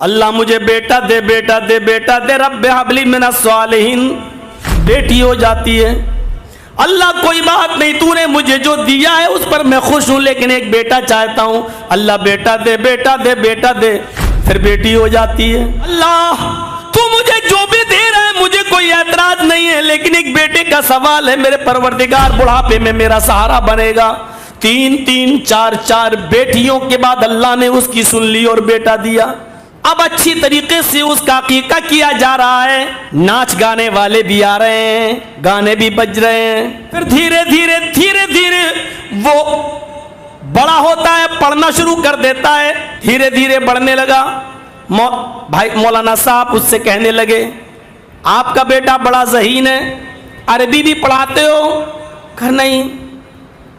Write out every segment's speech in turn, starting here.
اللہ مجھے بیٹا دے بیٹا دے بیٹا دے، رب ہب لی من الصالحین، بیٹی ہو جاتی ہے۔ اللہ کوئی بات نہیں، تو نے مجھے جو دیا ہے اس پر میں خوش ہوں، لیکن ایک بیٹا چاہتا ہوں۔ اللہ بیٹا دے بیٹا دے بیٹا دے، پھر بیٹی ہو جاتی ہے۔ اللہ تو مجھے جو بھی دے رہا ہے مجھے کوئی اعتراض نہیں ہے، لیکن ایک بیٹے کا سوال ہے، میرے پروردگار بڑھاپے میں میرا سہارا بنے گا۔ 3 بیٹیوں کے بعد اللہ نے اس کی سن لی اور بیٹا دیا۔ اب اچھی طریقے سے اس کا عقیقہ کیا جا رہا ہے، ناچ گانے والے بھی آ رہے ہیں، گانے بھی بج رہے ہیں۔ پھر دھیرے دھیرے وہ بڑا ہوتا ہے، پڑھنا شروع کر دیتا ہے، دھیرے دھیرے بڑھنے لگا۔ بھائی مولانا صاحب اس سے کہنے لگے آپ کا بیٹا بڑا ذہین ہے، عربی بھی پڑھاتے ہو؟ کہ نہیں۔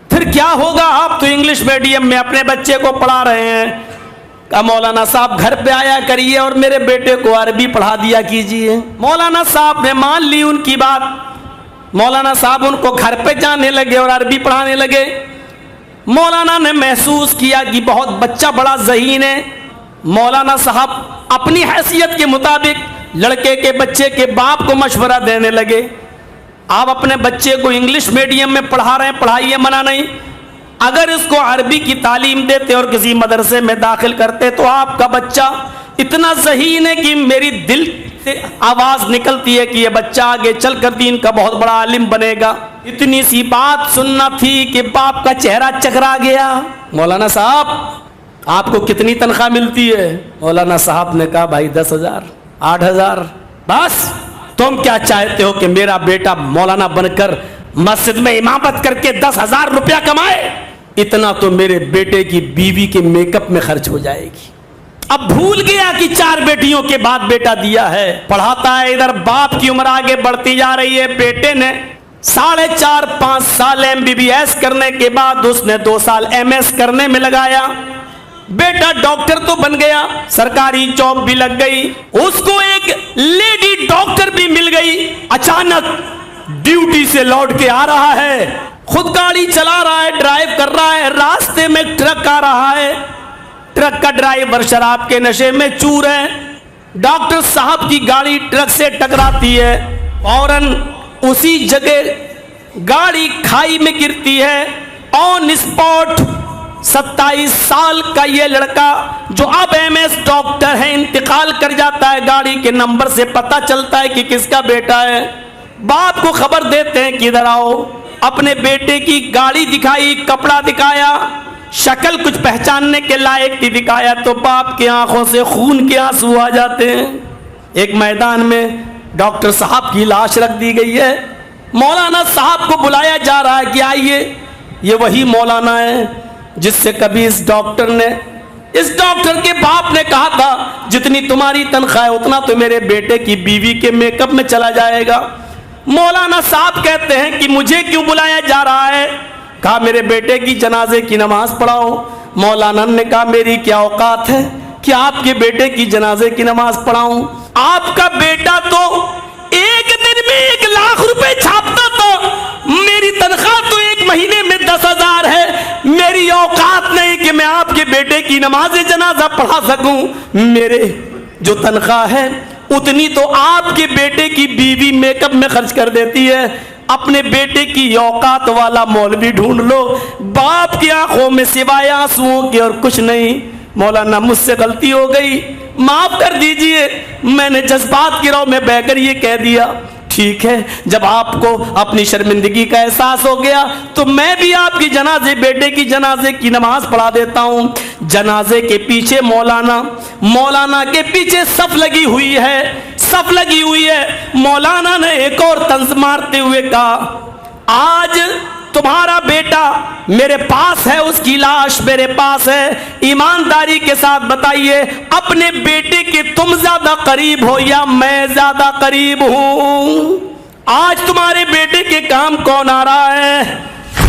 پھر کیا ہوگا، آپ تو انگلش میڈیم میں اپنے بچے کو پڑھا رہے ہیں۔ کہا مولانا صاحب گھر پہ آیا کریے اور میرے بیٹے کو عربی پڑھا دیا کیجئے۔ مولانا صاحب نے مان لی ان کی بات، مولانا صاحب ان کو گھر پہ جانے لگے اور عربی پڑھانے لگے۔ مولانا نے محسوس کیا کہ بہت بچہ بڑا ذہین ہے۔ مولانا صاحب اپنی حیثیت کے مطابق لڑکے کے بچے کے باپ کو مشورہ دینے لگے، آپ اپنے بچے کو انگلش میڈیم میں پڑھا رہے ہیں، پڑھائیے، منع نہیں، اگر اس کو عربی کی تعلیم دیتے اور کسی مدرسے میں داخل کرتے تو آپ کا بچہ اتنا ذہین ہے کہ میری دل سے آواز نکلتی ہے کہ یہ بچہ آگے چل کر دین کا بہت بڑا عالم بنے گا۔ اتنی سی بات سننا تھی کہ باپ کا چہرہ چکرا گیا۔ مولانا صاحب آپ کو کتنی تنخواہ ملتی ہے؟ مولانا صاحب نے کہا بھائی 10,000 8,000۔ بس تم کیا چاہتے ہو کہ میرا بیٹا مولانا بن کر مسجد میں امامت کر کے 10,000 روپیہ کمائے؟ اتنا تو میرے بیٹے کی بیوی کے میک اپ میں خرچ ہو جائے گی۔ اب بھول گیا کہ 4 بیٹیوں کے بعد بیٹا دیا ہے، پڑھاتا ہے، ادھر باپ کی عمر آگے بڑھتی جا رہی ہے۔ بیٹے نے 4.5-5 سال MBBS کرنے کے بعد اس نے 2 سال MS کرنے میں لگایا۔ بیٹا ڈاکٹر تو بن گیا، سرکاری جاب بھی لگ گئی، اس کو ایک لیڈی ڈاکٹر بھی مل گئی۔ اچانک ڈیوٹی سے لوٹ کے آ رہا ہے، خود گاڑی چلا رہا ہے، ڈرائیو کر رہا ہے، راستے میں ٹرک آ رہا ہے، ٹرک کا ڈرائیور شراب کے نشے میں چور ہے۔ ڈاکٹر صاحب کی گاڑی ٹرک سے ٹکراتی ہے، فوراً اسی جگہ گاڑی کھائی میں گرتی ہے۔ آن اسپاٹ 27 سال کا یہ لڑکا جو اب MS ڈاکٹر ہے انتقال کر جاتا ہے۔ گاڑی کے نمبر سے پتہ چلتا ہے کہ کس کا بیٹا ہے۔ باپ کو خبر دیتے ہیں کہ ادھر آؤ۔ اپنے بیٹے کی گاڑی دکھائی، کپڑا دکھایا، شکل کچھ پہچاننے کے لائق تھی، دکھایا تو باپ کی آنکھوں سے خون کے آنسو آ جاتے ہیں۔ ایک میدان میں ڈاکٹر صاحب کی لاش رکھ دی گئی ہے، مولانا صاحب کو بلایا جا رہا ہے کہ آئیے، یہ وہی مولانا ہے جس سے کبھی اس ڈاکٹر کے باپ نے کہا تھا جتنی تمہاری تنخواہ ہے اتنا تو میرے بیٹے کی بیوی کے میک اپ میں چلا جائے گا۔ مولانا صاحب کہتے ہیں کہ مجھے کیوں بلایا جا رہا ہے؟ کہا میرے بیٹے کی جنازے کی نماز پڑھاؤ۔ مولانا نے کہا میری کیا اوقات ہے کہ آپ کے بیٹے کی جنازے کی نماز پڑھاؤں؟ آپ کا بیٹا تو ایک دن میں 1 لاکھ روپے چھاپتا تو میری تنخواہ تو ایک مہینے میں 10,000 ہے، میری اوقات نہیں کہ میں آپ کے بیٹے کی نماز جنازہ پڑھا سکوں۔ میرے جو تنخواہ ہے اتنی تو آپ کے بیٹے کی بیوی میک اپ میں خرچ کر دیتی ہے، اپنے بیٹے کی اوقات والا مولوی ڈھونڈ لو۔ باپ کی آنکھوں میں سوائے آنسوؤں کے اور کچھ نہیں۔ مولانا مجھ سے غلطی ہو گئی، معاف کر دیجئے، میں نے جذبات کی رو میں بہ کر یہ کہہ دیا۔ ٹھیک ہے، جب آپ کو اپنی شرمندگی کا احساس ہو گیا تو میں بھی آپ کی بیٹے کی جنازے کی نماز پڑھا دیتا ہوں۔ جنازے کے پیچھے مولانا کے پیچھے صف لگی ہوئی ہے۔ مولانا نے ایک اور طنز مارتے ہوئے کہا آج تمہارا بیٹا میرے پاس ہے، اس کی لاش میرے پاس ہے، ایمانداری کے ساتھ بتائیے اپنے بیٹے کے تم زیادہ قریب ہو یا میں زیادہ قریب ہوں؟ آج تمہارے بیٹے کے کام کون آ رہا ہے؟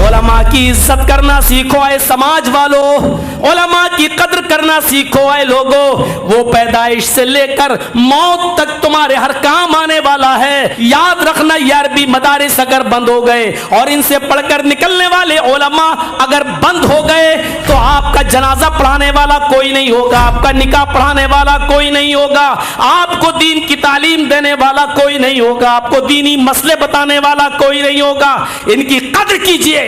علماء کی عزت کرنا سیکھو اے سماج والوں، علماء کی قدر کرنا سیکھو اے لوگوں، وہ پیدائش سے لے کر موت تک تمہارے ہر کام آنے والا ہے۔ یاد رکھنا یہ عربی مدارس اگر بند ہو گئے اور ان سے پڑھ کر نکلنے والے علماء اگر بند ہو گئے تو آپ کا جنازہ پڑھانے والا کوئی نہیں ہوگا، آپ کا نکاح پڑھانے والا کوئی نہیں ہوگا، آپ کو دین کی تعلیم دینے والا کوئی نہیں ہوگا، آپ کو دینی مسئلے بتانے والا کوئی نہیں ہوگا۔ ان کی قدر کیجئے۔